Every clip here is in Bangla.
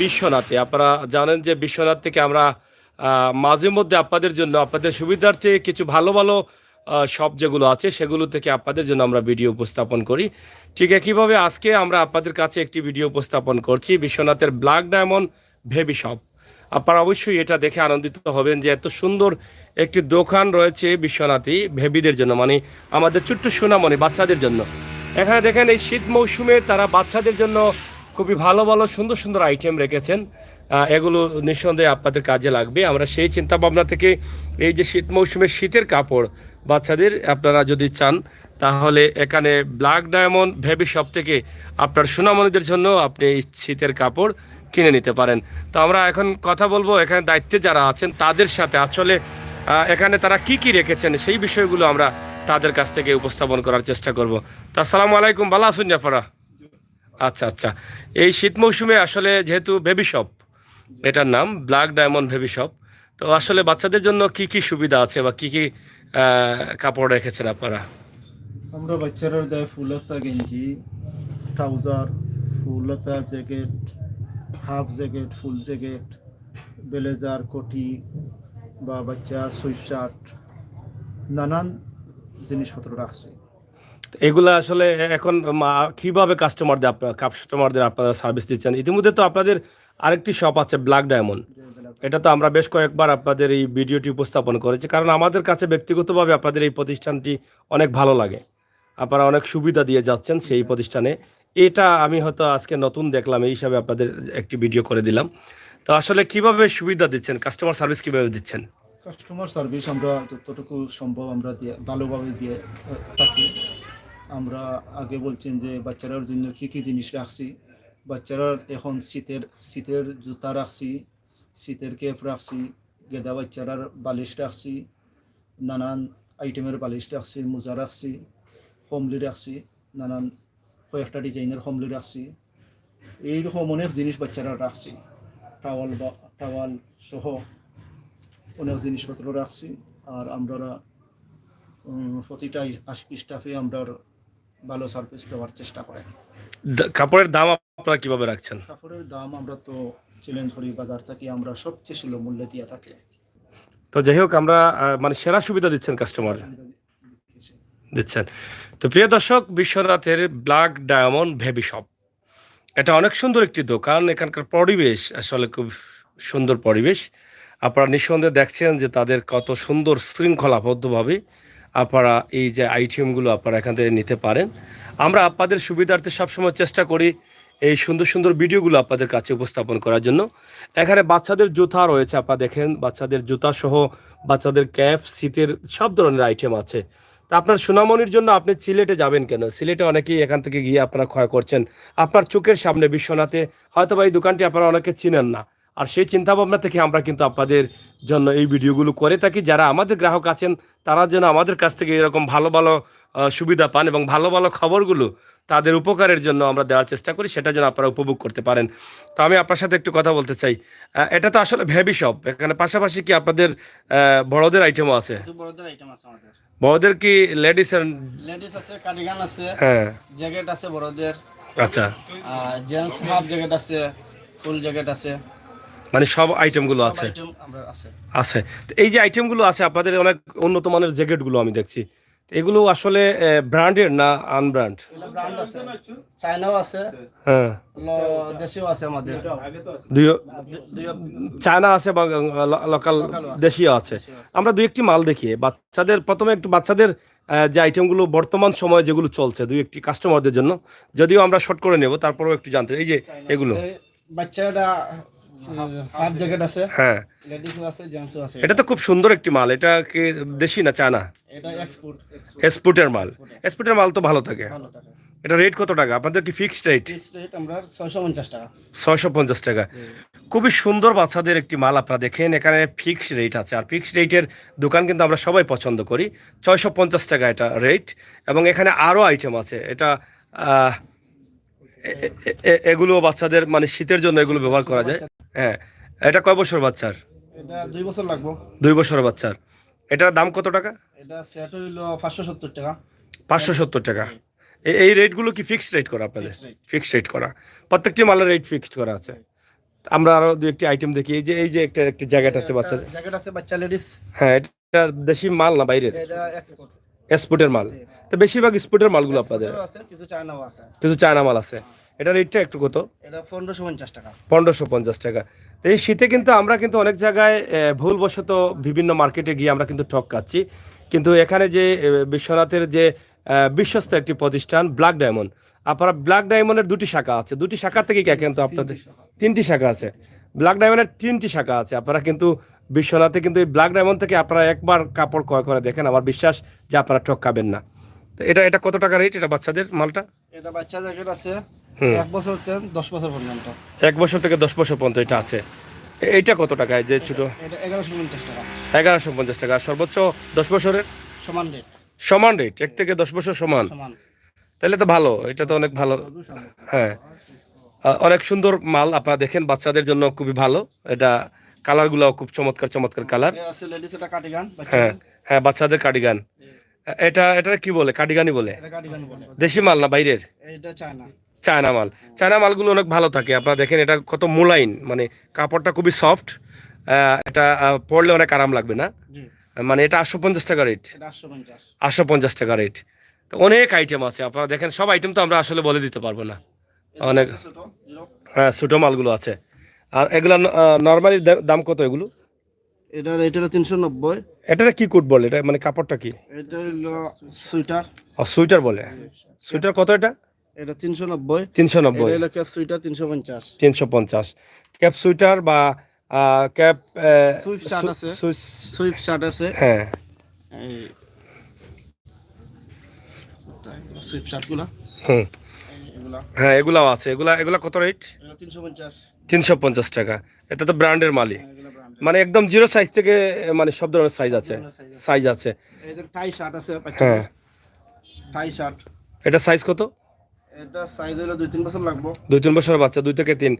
বিশ্বনাথে। আপনারা জানেন যে বিশ্বনাথ থেকে আমরা মাঝে মধ্যে আপনাদের জন্য আপনাদের সুবিধার্থে কিছু ভালো ভালো শপ যেগুলো আছে সেগুলো থেকে আপনাদের জন্য আমরা ভিডিও উপস্থাপন করি। ঠিক একইভাবে আজকে আমরা আপনাদের কাছে একটি ভিডিও উপস্থাপন করছি বিশ্বনাথের ব্ল্যাক ডায়মন্ড বেবি শপ। আপনারা অবশ্যই এটা দেখে আনন্দিত হবেন যে এত সুন্দর একটি দোকান রয়েছে বিশ্বনাথী বেবিদের জন্য, মানে আমাদের ছোট্ট সোনামণি বাচ্চাদের জন্য। এখানে দেখেন এই শীত মৌসুমে তারা বাচ্চাদের জন্য খুবই ভালো ভালো সুন্দর সুন্দর আইটেম রেখেছেন। এগুলো নিঃসন্দেহে আপনাদের কাজে লাগবে। আমরা সেই চিন্তা ভাবনা থেকে এই যে শীত মৌসুমের শীতের কাপড় বাচ্চাদের আপনারা যদি চান তাহলে এখানে ব্ল্যাক ডায়মন্ড বেবি শপ থেকে আপনার সোনামণিদের জন্য আপনি এই শীতের কাপড় কিনে নিতে পারেন। তো আমরা এখন কথা বলবো এখানে দায়িত্বে যারা আছেন তাদের সাথে, আসলে এখানে তারা কি কি রেখেছেন সেই বিষয়গুলো আমরা তাদের কাছ থেকে উপস্থাপন করার চেষ্টা করব। তো আসসালামু আলাইকুম, ভালো আছেন জাফরা? আচ্ছা আচ্ছা, এই শীত মৌসুমে আসলে যেহেতু বেবি শপ, এটার নাম ব্ল্যাক ডায়মন্ড বেবি শপ, তো আসলে বাচ্চাদের জন্য কি কি সুবিধা আছে বা কি কি কাপড় রেখেছেন আপনারা? আমরা বাচ্চারা দেয় ফুলতা গেঞ্জি, ট্রাউজার, ফুলতা জ্যাকেট, হাফ জ্যাকেট, ফুল জ্যাকেট, ব্লেজার, কোটি বা বাচ্চা সুইট শার্ট, নানান জিনিসপত্র রাখছি। এগুলা আসলে এখন কিভাবে কাস্টমারদের আপনারা সার্ভিস দিচ্ছেন? ইতিমধ্যে তো আপনাদের আরেকটি শপ আছে ব্ল্যাক ডায়মন্ড, এটা তো আমরা বেশ কয়েকবার আপনাদের এই ভিডিওটি উপস্থাপন করেছি, কারণ আমাদের কাছে ব্যক্তিগতভাবে আপনাদের এই প্রতিষ্ঠানটি অনেক ভালো লাগে। আপনারা অনেক সুবিধা দিয়ে যাচ্ছেন সেই প্রতিষ্ঠানে। এটা আমি হয়তো আজকে নতুন দেখলাম, এই হিসাবে আপনাদের একটি ভিডিও করে দিলাম। তো আসলে কিভাবে সুবিধা দিচ্ছেন, কাস্টমার সার্ভিস কিভাবে দিচ্ছেন? কাস্টমার সার্ভিস আমরা যতটুকু সম্ভব আমরা দিয়ে ভালোভাবে দিয়ে থাকি। আমরা আগে বলছেন যে বাচ্চারার জন্য কী কী জিনিস রাখছি। বাচ্চারার এখন শীতের শীতের জুতা রাখছি, শীতের ক্যাপ রাখছি, গেদা বাচ্চারার বালিশ রাখছি, নানান আইটেমের বালিশ রাখছি, মোজা রাখছি, কমলি রাখছি, নানান কয়েকটা ডিজাইনের কমলি রাখছি। এইরকম অনেক জিনিস বাচ্চারা রাখছি, টাওয়াল সহ অনেক জিনিসপত্র রাখছি। আর আমরা প্রতিটা স্টাফে আমরা ভালো সার্ভিস দেওয়ার চেষ্টা করি। কাপড়ের দাম আপনারা কিভাবে রাখছেন? কাপড়ের দাম আমরা তো চ্যালেঞ্জ করি বাজার থেকে, আমরা সবচেয়ে সুলভ মূল্যে দিয়ে থাকি। তো যাই হোক, আমরা মানে সেরা সুবিধা দিচ্ছেন, কাস্টমার দিচ্ছেন। তো প্রিয় দর্শক, বিশ্বনাথের ব্ল্যাক ডায়মন্ড বেবি শপ, এটা অনেক সুন্দর একটি দোকান। এখানকার পরিবেশ আসলে খুব সুন্দর পরিবেশ। আপনারা নিঃসন্দেহে দেখছেন যে তাদের কত সুন্দর শৃঙ্খলাবদ্ধভাবে আপনারা এই যে আইটেমগুলো আপনারা এখান থেকে নিতে পারেন। আমরা আপনাদের সুবিধার্থে সবসময় চেষ্টা করি এই সুন্দর সুন্দর ভিডিওগুলো আপনাদের কাছে উপস্থাপন করার জন্য। এখানে বাচ্চাদের জুতা রয়েছে, আপনারা দেখেন বাচ্চাদের জুতা সহ বাচ্চাদের ক্যাপ, শীতের সব ধরনের আইটেম আছে। তা আপনার সোনামণির জন্য আপনি সিলেটে যাবেন কেন? সিলেটে অনেকেই এখান থেকে গিয়ে আপনারা ক্রয় করছেন, আপনার চোখের সামনে বিশ্বনাথে হয়তো বা এই দোকানটি আপনারা অনেকে চিনেন না। আর সেই চিন্তাভাবনা থেকে আমরা কিন্তু আপনাদের জন্য এই ভিডিওগুলো করে থাকি। যারা আমাদের গ্রাহক আছেন তারা যেন আমাদের কাছ থেকে এরকম ভালো ভালো সুবিধা পান এবং ভালো ভালো খবরগুলো তাদের উপকারের জন্য আমরা দেওয়ার চেষ্টা করি, সেটা যেন আপনারা উপভোগ করতে পারেন। তো আমি আপনার সাথে একটু কথা বলতে চাই। এটা তো আসলে ভেবি শপ, এখানে পাশাপাশি কি আপনাদের বড়দের আইটেমও আছে? বড়দের আইটেম আছে আমাদের। বড়দের কি লেডিস আছে, কার্ডিগান আছে, হ্যাঁ, জ্যাকেট আছে বড়দের, আচ্ছা, জেন্টস হাফ জ্যাকেট আছে, ফুল জ্যাকেট আছে, মানে সব আইটেমগুলো সব আছে? আইটেম আমরা আছে। আছে। তো এই যে আইটেমগুলো আছে আপনাদের, অনেক উন্নত মানের জ্যাকেটগুলো আমি দেখছি, তো এগুলো আসলে ব্র্যান্ডের না আনব্র্যান্ড? এগুলো ব্র্যান্ড আছে, চায়নাও আছে, হ্যাঁ, দেশীয় আছে আমাদের। দুই দুই চায়না আছে বা লোকাল দেশীয় আছে। আমরা দুই একটি মাল দেখি বাচ্চাদের, প্রথমে একটু বাচ্চাদের যে আইটেমগুলো বর্তমান সময়ে যেগুলো চলছে দুই একটি কাস্টমারদের জন্য, যদিও আমরা শর্ট করে নেব, তারপরেও একটু জানতে। এই যে এগুলো বাচ্চাটা হাফ জ্যাকেট আছে, হ্যাঁ, লেডিসও আছে, জেন্টসও আছে। এটা তো খুব সুন্দর একটি মাল। এটা কি দেশি না চায়না? এটা এক্সপোর্ট। এক্সপোর্টের মাল। এক্সপোর্টের মাল তো ভালো থাকে। ভালো টাকা। এটা রেট কত টাকা আপনাদের? কি ফিক্সড রেট? ফিক্সড রেট আমরা 650 টাকা। 650 টাকা। খুবই সুন্দর বাচ্চাদের একটি মাল আপনারা দেখেন, এখানে ফিক্সড রেট আছে। আর ফিক্সড রেটের দোকান কিন্তু আমরা সবাই পছন্দ করি। 650 টাকা এটা রেট। এবং এখানে আরও আইটেম আছে। এটা এগুলো বাচ্চাদের মানে শীতের জন্য এগুলো ব্যবহার করা যায়। হ্যাঁ, এটা কয় বছর বাচ্চার? এটা 2 বছর লাগবে। 2 বছর বাচ্চার। এটার দাম কত টাকা? এটা সেট হইলো 570 টাকা। 570 টাকা। এই রেটগুলো কি ফিক্সড রেট করা আপনাদের? ফিক্সড রেট করা, প্রত্যেকটি মালের রেট ফিক্সড করা আছে। আমরা আরো দু একটি আইটেম দেখি, এই যে একটা একটি জ্যাকেট আছে বাচ্চা। জ্যাকেট আছে বাচ্চা লেডিস। হ্যাঁ, এটা দেশি মাল না বাইরের? এটা এক্সপোর্ট। এক্সপোর্টের মাল। তো বেশিরভাগ এক্সপোর্টের মালগুলো আপনাদের, আছে, কিছু চায়নাও আছে। কিছু চায়না মাল আছে। এটার রেটটা একটু কত? এটা 1550 টাকা। 1550 টাকা। তো এই শীতে কিন্তু আমরা কিন্তু অনেক জায়গায় ভুলবশত বিভিন্ন মার্কেটে গিয়ে আমরা কিন্তু ঠক খাচ্ছি, কিন্তু এখানে যে বিশ্বনাথের যে বিশ্বস্ত একটি প্রতিষ্ঠান ব্ল্যাক ডায়মন্ড, আপনারা ব্ল্যাক ডায়মন্ডের দুটি শাখা আছে, দুটি শাখা থেকে কিন্তু আপনাদের তিনটি শাখা আছে, ব্ল্যাক ডায়মন্ডের তিনটি শাখা আছে। আপনারা কিন্তু বিশ্বনাথে কিন্তু এই ব্ল্যাক ডায়মন্ড থেকে আপনারা একবার কাপড় ক্রয় করে দেখেন, আমার বিশ্বাস যে আপনারা ঠক খাবেন না। তো এটা কত টাকা রেট, এটা বাচ্চাদের মালটা? এটা বাচ্চা জ্যাকেট আছে হুম। 1 বছর থেকে 10 বছর পর্যন্ত। 1 বছর থেকে 10 বছর পর্যন্ত এটা আছে। এইটা কত টাকায় যে ছোট? এটা 1150 টাকা। 1150 টাকা। সর্বোচ্চ 10 বছরের সমান রেট। সমান রেট, 1 থেকে 10 বছর সমান। সমান। তাহলে তো ভালো, এটা তো অনেক ভালো। হ্যাঁ, অনেক সুন্দর মাল, আপনারা দেখেন বাচ্চাদের জন্য খুবই ভালো। এটা কালারগুলো খুব চমৎকার চমৎকার কালার। এটা আছে লেডিস, এটা কার্ডিগান বাচ্চা। হ্যাঁ হ্যাঁ, বাচ্চাদের কার্ডিগান। এটা কি বলে? কার্ডিগানই বলে? এটা কার্ডিগান বলে। দেশি মাল না বাইরের? এটা চায়না। চায়না মাল। চায়না মালগুলো অনেক ভালো থাকে, আপনারা দেখেন এটা কত মোলায়েম, মানে কাপড়টা খুবই সফট। এটা পরলে অনেক আরাম লাগবে না? জি। মানে এটা 850 টাকা রেট। এটা 850। 850 টাকা রেট। তো অনেক আইটেম আছে, আপনারা দেখেন সব আইটেম তো আমরা আসলে বলে দিতে পারবো না, অনেক। এটা ছোট, জিরো। হ্যাঁ, ছোটো মালগুলো আছে। আর এগুলা নর্মালি দাম কত এগুলো? এটা 390। এটাতে কি কোট বলে? এটা মানে কাপড়টা কি? এটা হলো সুইটার। সুইটার বলে। সুইটার কত এটা? এটা 390। 390। এটা হলো ক্যাপ সুইটার 350। 350 ক্যাপ সুইটার বা ক্যাপ সুইফট শার্ট আছে। সুইফট শার্ট আছে। হ্যাঁ এই সুইফট শার্টগুলো হুম এগুলা। হ্যাঁ, এগুলাও আছে। এগুলা কত রেট? এটা 350। 350 টাকা। এটা তো ব্র্যান্ডের মালই, এগুলা ব্র্যান্ড। মানে একদম জিরো সাইজ থেকে মানে সব ধরনের সাইজ আছে, সাইজ আছে। এই যে টাই শার্ট আছে হ্যাঁ, বাচ্চাদের। টাই শার্ট। এটা সাইজ কত? এটা সাইজ হলো 2-3 বছর লাগবে। 2-3 বছর বাচ্চা, 2 থেকে 3।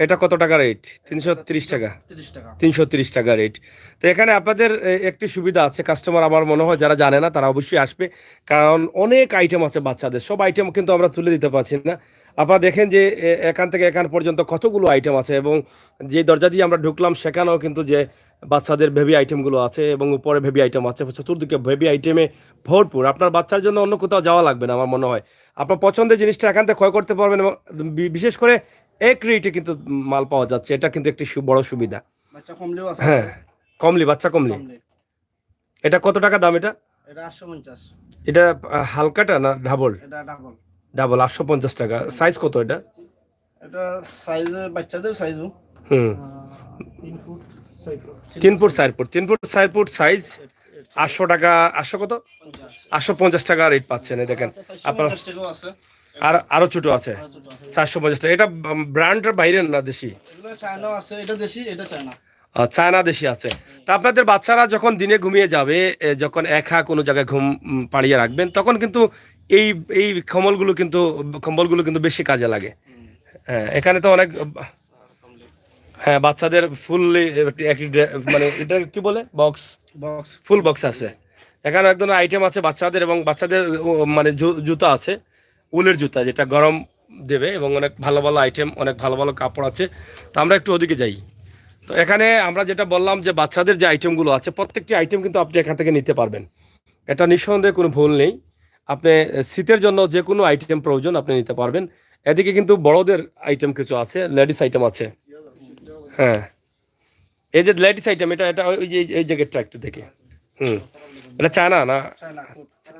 এটা কত টাকা রেট? 330 টাকা। 30 টাকা। 330 টাকা রেট। তো এখানে আপনাদের একটি সুবিধা আছে, কাস্টমার আমার মনে হয় যারা জানে না তারা অবশ্যই আসবে, কারণ অনেক আইটেম আছে বাচ্চাদের, সব আইটেম কিন্তু আমরা তুলে দিতে পারছি না। আপনারা দেখেন যে এখান থেকে এখান পর্যন্ত কতগুলো আইটেম আছে, এবং যে দরজা দিয়ে আমরা ঢুকলাম সেখানেও কিন্তু যে বাচ্চাদের বেবি আইটেমগুলো আছে, এবং উপরে বেবি আইটেম আছে, চতুর্দিকে বেবি আইটেমে ভরপুর। আপনার বাচ্চার জন্য অন্য কোথাও যাওয়া লাগবে না আমার মনে হয়, আপনার পছন্দের জিনিসটা এখান থেকে ক্রয় করতে পারবেন, এবং বিশেষ করে এক রেটে কিন্তু মাল পাওয়া যাচ্ছে, এটা কিন্তু একটি বড় সুবিধা। বাচ্চা কমলেও আছে। হ্যাঁ, কমলি, বাচ্চা কমলি। এটা কত টাকা দাম এটা? এটা 850। এটা হালকাটা না ডাবল? এটা ডাবল। ডাবল 850 টাকা। সাইজ কত এটা? এটা সাইজ বাচ্চাদের সাইজও হুম 3 foot 6 foot. 3 foot 4 foot, 3 foot 4 foot size. 800 টাকা, 800 কত? 850 টাকা রেট পাচ্ছেন। এই দেখেন আপনার, 50 টাকাও আছে। আরো ছোট আছে 450 টাকা। এটা ব্র্যান্ডের বাইরে না দেশি? এগুলো চায়না আছে, এটা দেশি, এটা চায়না। চায়না দেশি আছে। তা আপনাদের বাচ্চারা যখন দিনে ঘুমিয়ে যাবে, যখন একা কোনো জায়গায় ঘুম পাড়িয়ে রাখবেন, তখন কিন্তু এই এই কম্বলগুলো কিন্তু বেশি কাজে লাগে। হ্যাঁ, এখানে তো অনেক, হ্যাঁ, বাচ্চাদের ফুললি মানে এটা কি বলে, বক্স, বক্স। ফুল বক্স আছে। এখানে এক ধরনের আইটেম আছে বাচ্চাদের, এবং বাচ্চাদের মানে জুতা আছে, উলের জুতা, যেটা গরম দেবে, এবং অনেক ভালো ভালো আইটেম, অনেক ভালো ভালো কাপড় আছে। তো আমরা একটু ওদিকে যাই। তো এখানে আমরা যেটা বললাম যে বাচ্চাদের যে আইটেমগুলো আছে, প্রত্যেকটি আইটেম কিন্তু আপনি এখান থেকে নিতে পারবেন, এটা নিঃসন্দেহে কোনো ভুল নেই। আপনি শীতের জন্য যে কোনো আইটেম প্রয়োজন আপনি নিতে পারবেন। এদিকে কিন্তু বড়দের আইটেম কিছু আছে, লেডিস আইটেম আছে। হ্যাঁ, এই যে লেডিস আইটেম, এটা ওই যে এই জ্যাকেটটা একটু দেখে। এটা চায়না না? চায়না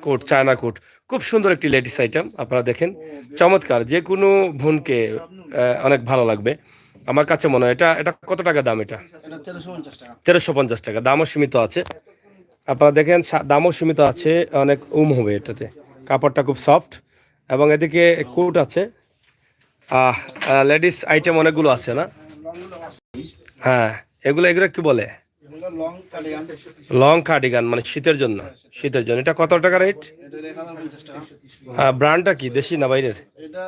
কোট, চায়না কোট, খুব সুন্দর একটি লেডিস আইটেম, আপনারা দেখেন, চমৎকার, যে কোনো বোনকে অনেক ভালো লাগবে আমার কাছে মনে হয়। এটা কত টাকা দাম? এটা এটা 1350 টাকা। 1350 টাকা। দামও সীমিত আছে, আপনারা দেখেন, দামও সীমিত আছে, অনেক হবে এটাতে, কাপড়টা খুব সফট। এবং এদিকে কোট আছে, লেডিস আইটেম অনেকগুলো আছে না? হ্যাঁ, এগুলো কি বলে? এগুলো লং কার্ডিগান। লং কার্ডিগান, মানে শীতের জন্য, শীতের জন্য। এটা কত টাকা রেট? এটা 1050 টাকা। ব্র্যান্ডটা কি, দেশি না বাইরের? এটা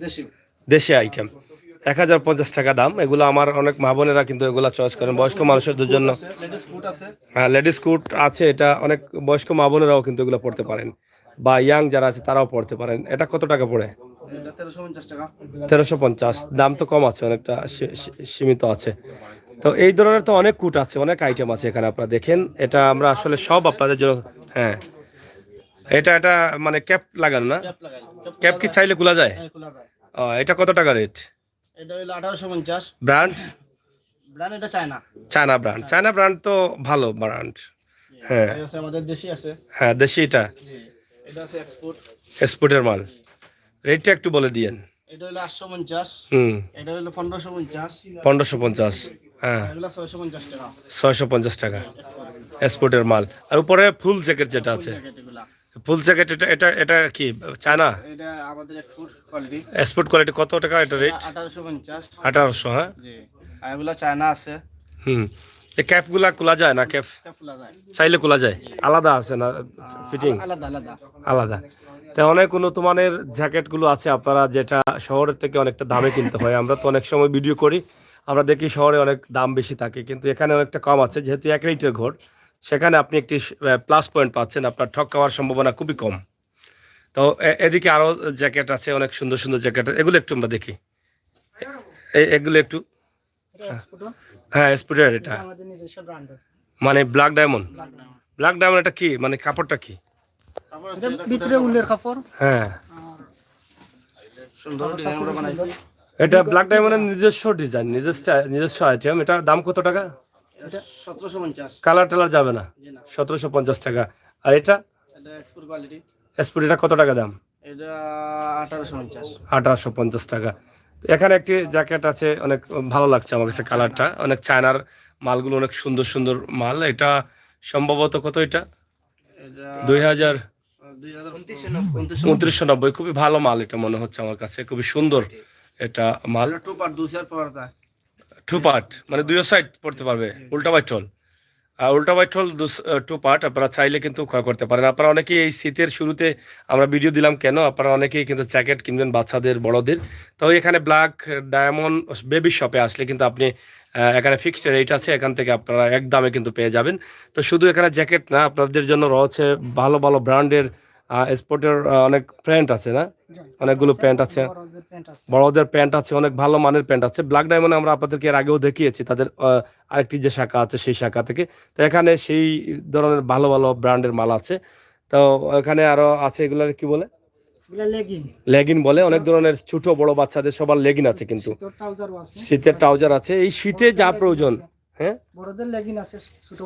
দেশি। দেশি আইটেম, 1050 টাকা দাম। এগুলো আমার অনেক মা বোনেরা কিন্তু এগুলো চয়েস করেন, বয়স্ক মানুষের জন্য। লেডিস ফুট আছে। হ্যাঁ, লেডিস কোট আছে, এটা অনেক বয়স্ক মা বোনেরাও কিন্তু এগুলো পড়তে পারেন, বা ইয়াং যারা আছে তারাও পড়তে পারেন। এটা কত টাকা পড়ে? এটা 1350 টাকা। 1350, দাম তো কম আছে, অনেকটা সীমিত আছে। তো এই ধরনের তো অনেক কুট আছে, অনেক আইটেম আছে এখানে, আপনারা দেখেন। এটা আমরা আসলে সব আপনাদের জন্য, হ্যাঁ এটা মানে ক্যাপ লাগানো না? ক্যাপ লাগাই, ক্যাপ কি চাইলে খোলা যায়? হ্যাঁ, খোলা যায়। এটা কত টাকা রেট? এটা হলো 1850। ব্র্যান্ড? ব্র্যান্ড এটা China. China brand, China brand তো ভালো ব্র্যান্ড। হ্যাঁ এই আছে আমাদের দেশি আছে। হ্যাঁ, দেশি এটা জি, এটা আছে এক্সপোর্ট। এক্সপোর্টের মাল। রেটটা একটু বলে দিয়েন। এটা হলো 850। হুম, এটা হলো 1550। 1550। হ্যাঁ, এগুলো 650 টাকা। 650 টাকা এক্সপোর্ট। এক্সপোর্টের মাল। আর উপরে ফুল জ্যাকেট যেটা আছে, জ্যাকেট এগুলা। ফুল জ্যাকেট এটা কি চায়না? এটা আমাদের এক্সপোর্ট কোয়ালিটি। Export quality. কত টাকা এটা রেট? 1850। 1800। হ্যাঁ, জি, আর এগুলা চায়না আছে। হুম। এই ক্যাপগুলা খোলা যায় না? ক্যাপ এটা খোলা যায়। চাইলে খোলা যায়? আলাদা আছে না ফিটিং? আলাদা আলাদা। আলাদা। তো অনেক উন্নত মানের জ্যাকেটগুলো আছে আপনারা, যেটা শহরের থেকে অনেকটা দামে কিনতে হয়। আমরা তো অনেক সময় ভিডিও করি, আমরা দেখি শহরে অনেক দাম বেশি থাকে, কিন্তু এখানে অনেকটা কম আছে। যেহেতু এক রেটের ঘর, সেখানে আপনি একটি প্লাস পয়েন্ট পাচ্ছেন, আপনার ঠক খাওয়ার সম্ভাবনা খুবই কম। তো এদিকে আরও জ্যাকেট আছে, অনেক সুন্দর সুন্দর জ্যাকেট। এগুলো একটু আমরা দেখি, এগুলো একটু। এটা এক্সপোর্ট, হ্যাঁ, স্পুটের। এটা আমাদের নিজস্ব ব্র্যান্ডের। মানে ব্ল্যাক ডায়মন্ড। ব্ল্যাক ডায়মন্ড এটা কি, মানে কাপড়টা কি? তারপর এটা ভিতরে উলের কাপড়। হ্যাঁ, আর সুন্দর ডিজাইন আমরা বানাইছি। এটা ব্ল্যাক ডায়মন্ডের নিজস্ব ডিজাইন, নিজস্ব আইটেম। এটা দাম কত টাকা? এটা 1750। কালার টালার যাবে না? জি না, 1750 টাকা। আর এটা এটা এক্সপোর্ট কোয়ালিটি। স্পুট, এটা কত টাকা দাম? এটা 1850। 1850 টাকা। তো এখানে একটি জ্যাকেট আছে, অনেক ভালো লাগছে আমার কাছে কালারটা। অনেক চায়নার মালগুলো অনেক সুন্দর সুন্দর মাল। এটা সম্ভবত কত? এটা এটা 2029, 2990। খুবই ভালো মাল এটা মনে হচ্ছে আমার কাছে, খুবই সুন্দর এটা মাল। টু পার্ট 2 পাওয়া যায়। টু পার্ট মানে দুই সাইড পড়তে পারবে, উল্টা বাইটল। আর উল্টা বাইটল টু পার্ট। আপনারা চাইলে কিন্তু ক্রয় করতে পারেন। আপনারা অনেকেই এই শীতের শুরুতে আমরা ভিডিও দিলাম কেন, আপনারা অনেকেই কিন্তু জ্যাকেট কিনবেন বাচ্চাদের, বড়দের। তো এখানে ব্ল্যাক ডায়মন্ড বেবি শপে আসলে কিন্তু আপনি এখানে ফিক্সড রেট আছে, এখান থেকে আপনারা এক দামে কিন্তু পেয়ে যাবেন। তো শুধু এখানে জ্যাকেট না, আপনাদের জন্য রয়েছে ভালো ভালো ব্র্যান্ডের স্পোর্টের অনেক প্যান্ট আছে না? অনেকগুলো প্যান্ট আছে, বড়দের প্যান্ট আছে। বড়দের প্যান্ট আছে, অনেক ভালো মানের প্যান্ট আছে। ব্ল্যাক ডায়মন্ড আমরা আপনাদেরকে এর আগেও দেখিয়েছি, তাদের আরেকটি যে শাখা আছে সেই শাখা থেকে। তো এখানে সেই ধরনের ভালো ভালো ব্র্যান্ডের মাল আছে। তো এখানে আরো আছে, এগুলো কি বলে? এগুলা লেগিং। লেগিন বলে। অনেক ধরনের ছোট বড় বাচ্চাদের সবার লেগিন আছে, কিন্তু তোর ট্রাউজারও আছে। শীতের ট্রাউজার আছে। এই শীতে যা প্রয়োজন, হ্যাঁ, বড়দের লেগিং আছে,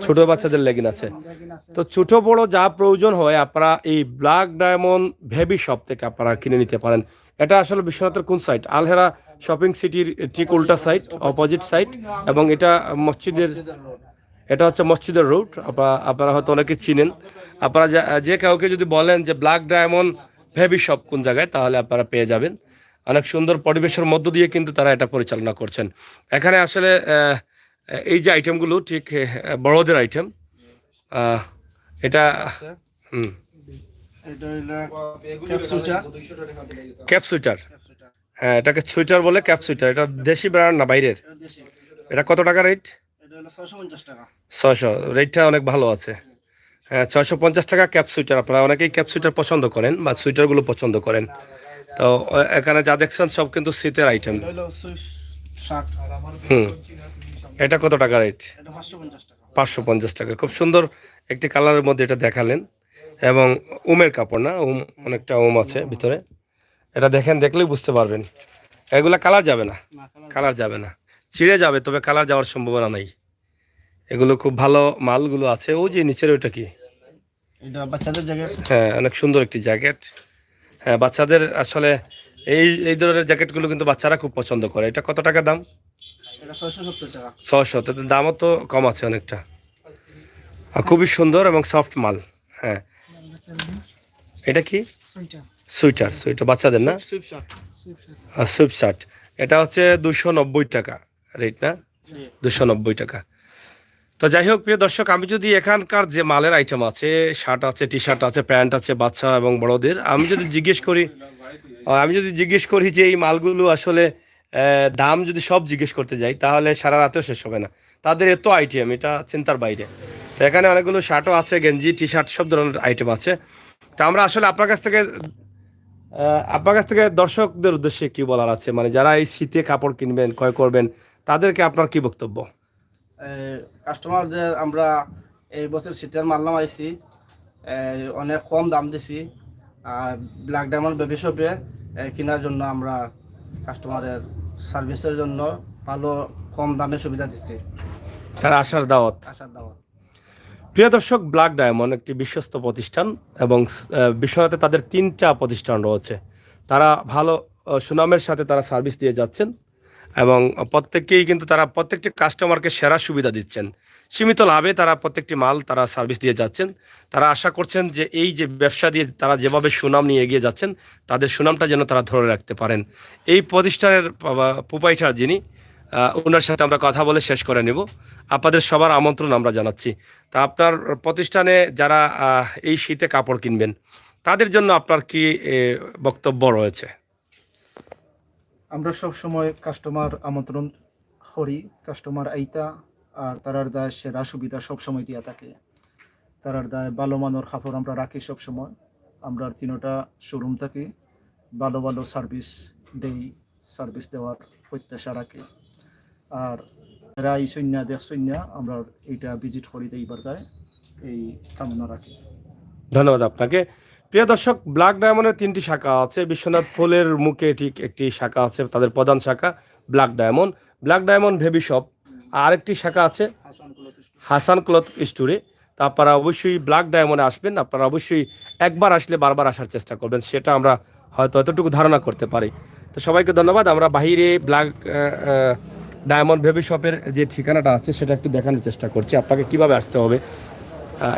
ছোট বাচ্চাদের লেগিন আছে। লেগিং আছে। তো ছোট বড় যা প্রয়োজন হয় আপনারা এই ব্ল্যাক ডায়মন্ড বেবি শপ থেকে আপনারা কিনে নিতে পারেন। এটা আসলে বিশ্বনাথের কোন সাইড? আলহেরা শপিং সিটির ঠিক উল্টা সাইড, অপোজিট সাইড। এবং এটা মসজিদের, এটা হচ্ছে মসজিদের রোড। আপনারা হয়তো অনেকে চিনেন। আপনারা যে কাউকে যদি বলেন যে ব্ল্যাক ডায়মন্ড বেবি শপ কোন জায়গায়, তাহলে আপনারা পেয়ে যাবেন। অনেক সুন্দর পরিবেশের মধ্য দিয়ে কিন্তু তারা এটা পরিচালনা করছেন। এখানে আসলে এই যে আইটেমগুলো ঠিক বড়দের আইটেম। এটা হুম, এটা হলো ক্যাপ সুইটার। Cap sweater. হ্যাঁ, এটাকে সুইটার বলে, ক্যাপ সুইটার। এটা দেশি ব্র্যান্ড না বাইরের? এটা দেশি। এটা কত টাকা রেট? এটা হলো 650 টাকা। 600। রেটটা অনেক ভালো আছে। হ্যাঁ, 650 টাকা ক্যাপ সুইটার। আপনারা অনেকেই ক্যাপ সুইটার পছন্দ করেন বা সুইটারগুলো পছন্দ করেন। তো এখানে যা দেখছেন সব কিন্তু শীতের আইটেম। এটা হলো সুইস শার্ট। হুম, এটা কত টাকা রেট? এটা 550 টাকা। 550 টাকা। খুব সুন্দর একটি কালারের মধ্যে এটা দেখালেন। এবং উমের কাপড় না, অনেকটা আছে ভিতরে। এটা দেখেন, দেখলেই বুঝতে পারবেন। এগুলা কালার যাবে না, না, কালার যাবে না, ছিঁড়ে যাবে, তবে কালার যাওয়ার সম্ভাবনা নাই। এগুলো খুব ভালো মালগুলো আছে। ওই যে নিচের ওইটা কি? এটা বাচ্চাদের জ্যাকেট। হ্যাঁ, অনেক সুন্দর একটি জ্যাকেট। হ্যাঁ, বাচ্চাদের আসলে এই এই ধরনের জ্যাকেটগুলো কিন্তু বাচ্চারা খুব পছন্দ করে। এটা কত টাকা দাম? এটা 670 টাকা। 600। তো দামও তো কম আছে অনেকটা। আর খুবই সুন্দর এবং সফট মাল। হ্যাঁ, এটা কি? সুইটার। সুইটার। সুইটার বাচ্চাদের না? Sweep shirt. Sweep shirt. এটা হচ্ছে 290 টাকা রেট না? 290 টাকা। তো যাই হোক প্রিয় দর্শক, আমি যদি এখানকার যে মালের আইটেম আছে, শার্ট আছে, টি শার্ট আছে, প্যান্ট আছে বাচ্চা এবং বড়দের, আমি যদি জিজ্ঞেস করি যে এই মালগুলো আসলে দাম যদি সব জিজ্ঞেস করতে যাই, তাহলে সারা রাতেও শেষ হবে না। তাদের এত আইটেম, এটা চিন্তার বাইরে। তো এখানে অনেকগুলো শার্টও আছে, গেঞ্জি, টি শার্ট, সব ধরনের আইটেম আছে। তো আমরা আসলে আপনার কাছ থেকে আপনার কাছ থেকে দর্শকদের উদ্দেশ্যে কি বলার আছে, মানে যারা এই শীতে কাপড় কিনবেন, ক্রয় করবেন, তাদেরকে আপনার কি বক্তব্য? কাস্টমারদের আমরা এই বছর শীতের মাল নামাইছি, অনেক কম দাম দিছি। আর ব্ল্যাক ডায়মন্ড বেবি শপে কেনার জন্য আমরা কাস্টমারের সার্ভিসের জন্য ভালো কম দামে সুবিধা দিচ্ছি। তারা আসার দাওয়াত। আসার দাওয়াত। প্রিয় দর্শক, ব্ল্যাক ডায়মন্ড একটি বিশ্বস্ত প্রতিষ্ঠান এবং বিশ্বনাথে তাদের 3টা প্রতিষ্ঠান রয়েছে। তারা ভালো সুনামের সাথে তারা সার্ভিস দিয়ে যাচ্ছেন এবং প্রত্যেককেই কিন্তু তারা প্রত্যেকটি কাস্টমারকে সেরা সুবিধা দিচ্ছেন। সীমিত লাভে তারা প্রত্যেকটি মাল তারা সার্ভিস দিয়ে যাচ্ছেন। তারা আশা করছেন যে এই যে ব্যবসা দিয়ে তারা যেভাবে সুনাম নিয়ে এগিয়ে যাচ্ছেন, তাদের সুনামটা যেন তারা ধরে রাখতে পারেন। এই প্রতিষ্ঠানের প্রোপাইটার যিনি, ওনার সাথে আমরা কথা বলে শেষ করে নেব। আপনাদের সবার আমন্ত্রণ আমরা জানাচ্ছি। তা আপনার প্রতিষ্ঠানে যারা এই শীতে কাপড় কিনবেন, তাদের জন্য আপনার কি বক্তব্য রয়েছে? আমরা সব সময় কাস্টমার আমন্ত্রণ করি, কাস্টমার আইতা আর তারার দায় সেরা সুবিধা সব সময় দিয়া থাকে। তারার দায় ভালো মানের কাপড় আমরা রাখি সব সময়। আমরা 3টা শোরুম থাকি, ভালো ভালো সার্ভিস দেই, সার্ভিস দেওয়ার প্রত্যাশা রাখি। আর এরা এই সৈন্য দেখ সৈন্য আমরা এইটা ভিজিট করি এইবার দায় এই কামনা রাখি। ধন্যবাদ আপনাকে। প্রিয় দর্শক, ব্ল্যাক ডায়মন্ডের 3টি শাখা আছে। বিশ্বনাথ ফুলের মুখে ঠিক একটি শাখা আছে, তাদের প্রধান শাখা ব্ল্যাক ডায়মন্ড বেবি শপ। আরেকটি শাখা আছে হাসান ক্লথ স্টোরে। তো আপনারা অবশ্যই ব্ল্যাক ডায়মন্ডে আসবেন। আপনারা অবশ্যই একবার আসলে বারবার আসার চেষ্টা করবেন, সেটা আমরা হয়তো এতটুকু ধারণা করতে পারি। তো সবাইকে ধন্যবাদ। আমরা বাহিরে ব্ল্যাক ডায়মন্ড বেবি শপের যে ঠিকানাটা আছে সেটা একটু দেখানোর চেষ্টা করছি আপনাকে কিভাবে আসতে হবে।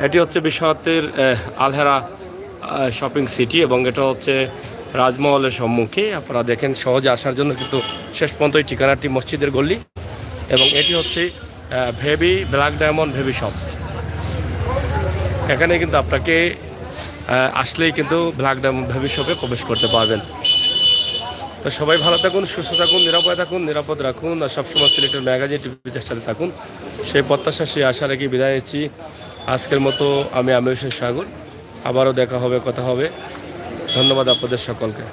এটি হচ্ছে বিশ্বনাথের আলহেরা শপিং সিটি এবং এটা হচ্ছে রাজমহলের সম্মুখে। আপনারা দেখেন সহজে আসার জন্য কিন্তু শেষ পর্যন্ত এই ঠিকানাটি মসজিদের গল্লি এবং এটি হচ্ছে ব্ল্যাক ডায়মন্ড বেবি শপ। এখানে কিন্তু আপনাকে আসলেই কিন্তু ব্ল্যাক ডায়মন্ড বেবি শপে প্রবেশ করতে পারবেন। তো সবাই ভালো থাকুন, সুস্থ থাকুন, নিরাপদ রাখুন আর সবসময় সিলেটের ম্যাগাজিন টিভির সাথে থাকুন, সেই প্রত্যাশা সেই আশা রেখে বিদায় নিচ্ছি। আজকের মতো আমি হোসেন সাগর। আবারও দেখা হবে, কথা হবে। ধন্যবাদ আপনাদের সকলকে।